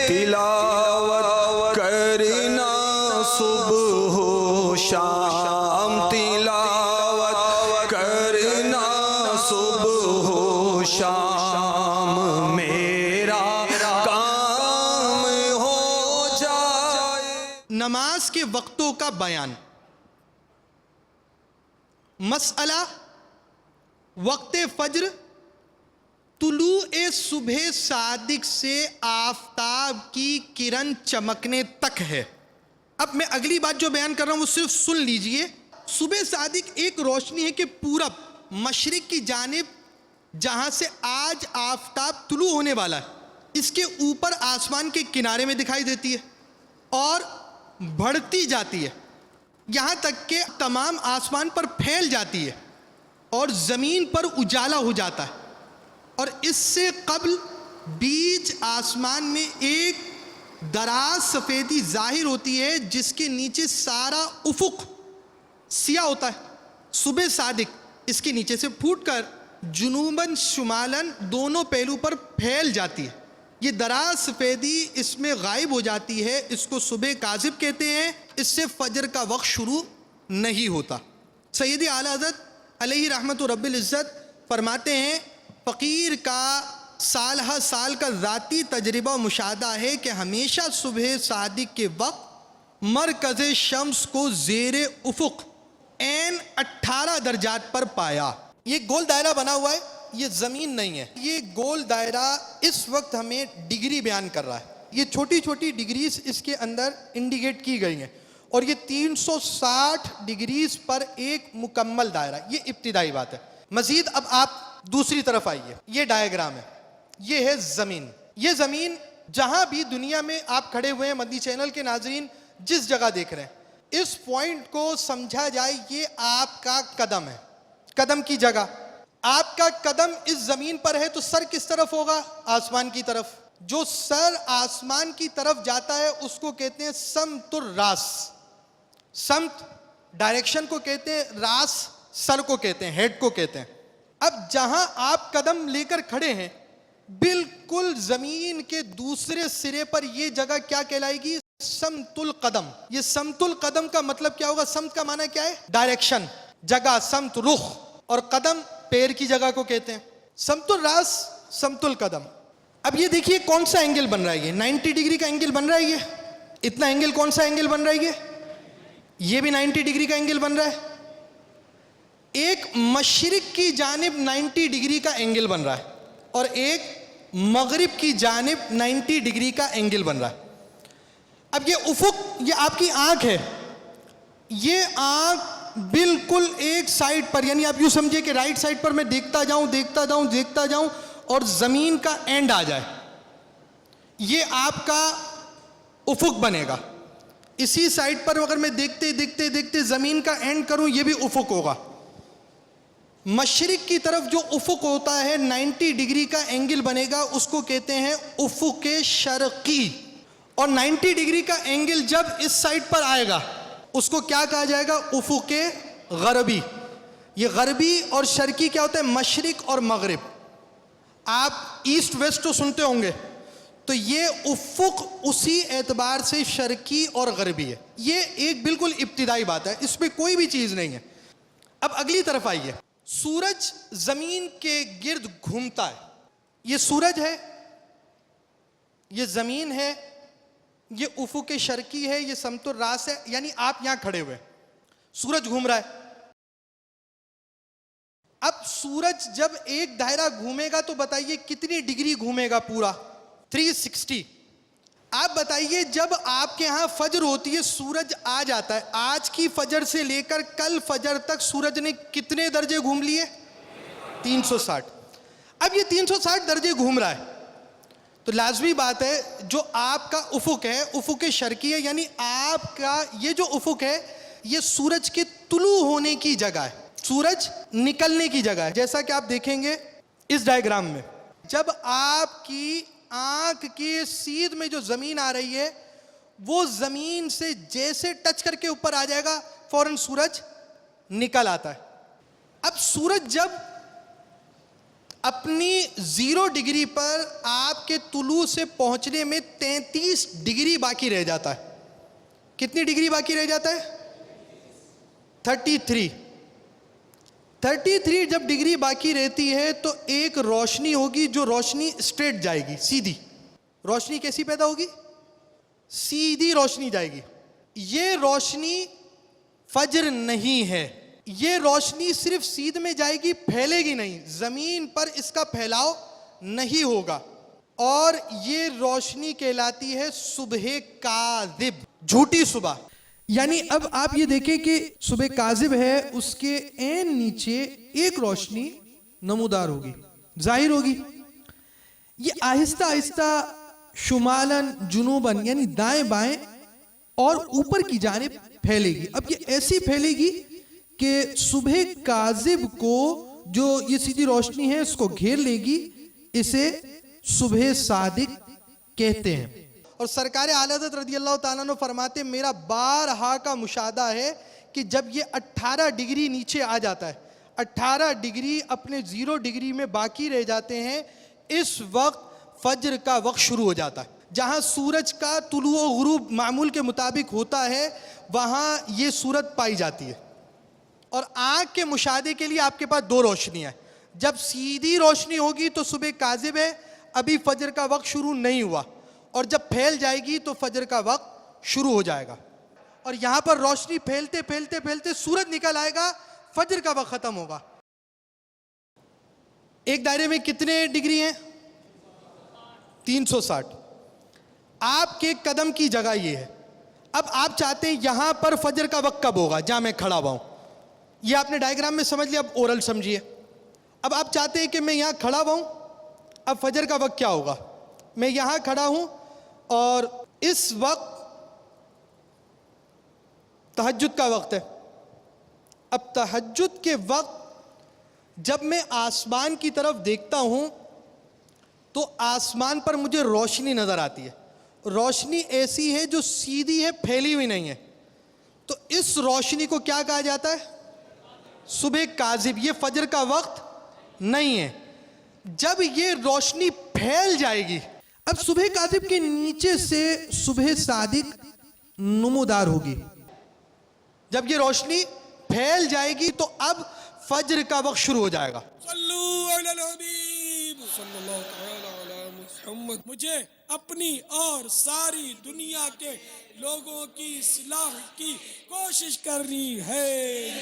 تلاوت کرنا صبح و شام، تلاوت کرنا صبح و شام، میرا کام ہو جائے۔ نماز کے وقتوں کا بیان۔ مسئلہ وقت فجر طلوع صبح صادق سے آفتاب کی کرن چمکنے تک ہے۔ اب میں اگلی بات جو بیان کر رہا ہوں وہ صرف سن لیجئے۔ صبح صادق ایک روشنی ہے کہ پورب مشرق کی جانب جہاں سے آج آفتاب طلوع ہونے والا ہے، اس کے اوپر آسمان کے کنارے میں دکھائی دیتی ہے اور بڑھتی جاتی ہے یہاں تک کہ تمام آسمان پر پھیل جاتی ہے اور زمین پر اجالا ہو جاتا ہے، اور اس سے قبل بیچ آسمان میں ایک دراز سفیدی ظاہر ہوتی ہے جس کے نیچے سارا افق سیاہ ہوتا ہے۔ صبح صادق اس کے نیچے سے پھوٹ کر جنوباً شمالاً دونوں پہلو پر پھیل جاتی ہے۔ یہ دراز سفیدی اس میں غائب ہو جاتی ہے، اس کو صبح کاذب کہتے ہیں۔ اس سے فجر کا وقت شروع نہیں ہوتا۔ سیدی اعلیٰ حضرت علیہ رحمت رب العزت فرماتے ہیں، فقیر کا سال ہر سال کا ذاتی تجربہ و مشاہدہ ہے کہ ہمیشہ صبح صادق کے وقت مرکز شمس کو زیر افق عین 18 درجات پر پایا۔ یہ گول دائرہ بنا ہوا ہے، یہ زمین نہیں ہے۔ یہ گول دائرہ اس وقت ہمیں ڈگری بیان کر رہا ہے۔ یہ چھوٹی چھوٹی ڈگریز اس کے اندر انڈیکیٹ کی گئی ہیں، اور یہ 360 ڈگریز پر ایک مکمل دائرہ۔ یہ ابتدائی بات ہے۔ مزید اب آپ دوسری طرف آئیے، یہ ڈائیگرام ہے، یہ ہے زمین۔ یہ زمین جہاں بھی دنیا میں آپ کھڑے ہوئے ہیں، مدنی چینل کے ناظرین جس جگہ دیکھ رہے ہیں، اس پوائنٹ کو سمجھا جائے یہ آپ کا قدم ہے، قدم کی جگہ۔ آپ کا قدم اس زمین پر ہے تو سر کس طرف ہوگا؟ آسمان کی طرف۔ جو سر آسمان کی طرف جاتا ہے اس کو کہتے ہیں سمت الراس۔ سمت ڈائریکشن کو کہتے ہیں، راس سر کو کہتے ہیں، ہیڈ کو کہتے ہیں۔ اب جہاں آپ قدم لے کر کھڑے ہیں بالکل زمین کے دوسرے سرے پر یہ جگہ کیا کہلائے گی؟ سمت القدم۔ یہ سمت القدم کا مطلب کیا ہوگا؟ سمت کا معنی کیا ہے؟ ڈائریکشن، جگہ، سمت رخ، اور قدم پیر کی جگہ کو کہتے ہیں۔ سمت الراس، سمت القدم۔ اب یہ دیکھیے کون سا اینگل بن رہا ہے، یہ 90 ڈگری کا اینگل بن رہا ہے۔ یہ اتنا اینگل کون سا اینگل بن رہا ہے؟ یہ بھی 90 ڈگری کا اینگل بن رہا ہے۔ ایک مشرق کی جانب 90 ڈگری کا اینگل بن رہا ہے اور ایک مغرب کی جانب 90 ڈگری کا اینگل بن رہا ہے۔ اب یہ افق، یہ آپ کی آنکھ ہے، یہ آنکھ بالکل ایک سائیڈ پر، یعنی آپ یوں سمجھے کہ رائٹ سائیڈ پر میں دیکھتا جاؤں اور زمین کا اینڈ آ جائے، یہ آپ کا افق بنے گا۔ اسی سائیڈ پر اگر میں دیکھتے زمین کا اینڈ کروں، یہ بھی افق ہوگا۔ مشرق کی طرف جو افق ہوتا ہے 90 ڈگری کا اینگل بنے گا، اس کو کہتے ہیں افق شرقی، اور 90 ڈگری کا اینگل جب اس سائیڈ پر آئے گا اس کو کیا کہا جائے گا؟ افق غربی۔ یہ غربی اور شرقی کیا ہوتا ہے؟ مشرق اور مغرب۔ آپ ایسٹ ویسٹ تو سنتے ہوں گے، تو یہ افق اسی اعتبار سے شرقی اور غربی ہے۔ یہ ایک بالکل ابتدائی بات ہے، اس میں کوئی بھی چیز نہیں ہے۔ اب اگلی طرف آئیے۔ سورج زمین کے گرد گھومتا ہے۔ یہ سورج ہے، یہ زمین ہے، یہ افق شرقی ہے، یہ سمت الراس ہے، یعنی آپ یہاں کھڑے ہوئے، سورج گھوم رہا ہے۔ اب سورج جب ایک دائرہ گھومے گا تو بتائیے کتنی ڈگری گھومے گا؟ پورا 360۔ آپ بتائیے جب آپ کے ہاں فجر ہوتی ہے، سورج آ جاتا ہے، آج کی فجر سے لے کر کل فجر تک سورج نے کتنے درجے گھوم لیے؟ 360۔ اب یہ 360 درجے گھوم رہا ہے تو لازمی بات ہے جو آپ کا افق ہے، افق شرقی ہے، یعنی آپ کا یہ جو افق ہے یہ سورج کے طلوع ہونے کی جگہ ہے، سورج نکلنے کی جگہ ہے۔ جیسا کہ آپ دیکھیں گے اس ڈائیگرام میں، جب آپ کی آنکھ کے سیدھ میں جو زمین آ رہی ہے وہ زمین سے جیسے ٹچ کر کے اوپر آ جائے گا فوراً سورج نکل آتا ہے۔ اب سورج جب اپنی 0 ڈگری پر آپ کے طلوع سے پہنچنے میں 33 ڈگری باقی رہ جاتا ہے. کتنی ڈگری باقی رہ جاتا ہے؟ 33 جب ڈگری باقی رہتی ہے تو ایک روشنی ہوگی جو روشنی اسٹریٹ جائے گی, سیدھی. روشنی کیسی پیدا ہوگی؟ سیدھی روشنی جائے گی. یہ روشنی فجر نہیں ہے. یہ روشنی صرف سیدھ میں جائے گی, پھیلے گی نہیں, زمین پر اس کا پھیلاؤ نہیں ہوگا. اور یہ روشنی کہلاتی ہے صبح کاذب, جھوٹی صبح. یعنی اب آپ یہ دیکھیں کہ صبح کاذب ہے, اس کے عین نیچے ایک روشنی نمودار ہوگی, ظاہر ہوگی. یہ آہستہ آہستہ شمالاً جنوباً یعنی دائیں بائیں اور اوپر کی جانب پھیلے گی. اب یہ ایسی پھیلے گی کہ صبح کاذب کو جو یہ سیدھی روشنی ہے اس کو گھیر لے گی. اسے صبح صادق کہتے ہیں. اور سرکار اعلی حضرت رضی اللہ تعالیٰ عنہ فرماتے ہیں میرا بارہا کا مشاہدہ ہے کہ جب یہ 18 ڈگری نیچے آ جاتا ہے, 18 ڈگری اپنے 0 ڈگری میں باقی رہ جاتے ہیں, اس وقت فجر کا وقت شروع ہو جاتا ہے. جہاں سورج کا طلوع و غروب معمول کے مطابق ہوتا ہے وہاں یہ صورت پائی جاتی ہے. اور آنکھ کے مشاہدے کے لیے آپ کے پاس 2 روشنیاں ہیں. جب سیدھی روشنی ہوگی تو صبح کاذب ہے, ابھی فجر کا وقت شروع نہیں ہوا, اور جب پھیل جائے گی تو فجر کا وقت شروع ہو جائے گا. اور یہاں پر روشنی پھیلتے پھیلتے پھیلتے سورج نکل آئے گا, فجر کا وقت ختم ہوگا. ایک دائرے میں کتنے ڈگری ہیں؟ 360. آپ کے قدم کی جگہ یہ ہے. اب آپ چاہتے ہیں یہاں پر فجر کا وقت کب ہوگا, جہاں میں کھڑا ہوا ہوں. یہ آپ نے ڈائیگرام میں سمجھ لیا, اب اورل سمجھیے. اب آپ چاہتے ہیں کہ میں یہاں کھڑا ہوا ہوں, اب فجر کا وقت کیا ہوگا؟ میں یہاں کھڑا ہوں اور اس وقت تہجد کا وقت ہے. اب تہجد کے وقت جب میں آسمان کی طرف دیکھتا ہوں تو آسمان پر مجھے روشنی نظر آتی ہے. روشنی ایسی ہے جو سیدھی ہے, پھیلی ہوئی نہیں ہے. تو اس روشنی کو کیا کہا جاتا ہے؟ صبح کاذب. یہ فجر کا وقت نہیں ہے. جب یہ روشنی پھیل جائے گی, اب صبح کاذب کے نیچے سے صبح صادق نمودار ہوگی. جب یہ روشنی پھیل جائے گی تو اب فجر کا وقت شروع ہو جائے گا. صلو علی الحبیب صلی اللہ تعالی علی محمد. مجھے اپنی اور ساری دنیا کے لوگوں کی اصلاح کی کوشش کرنی ہے.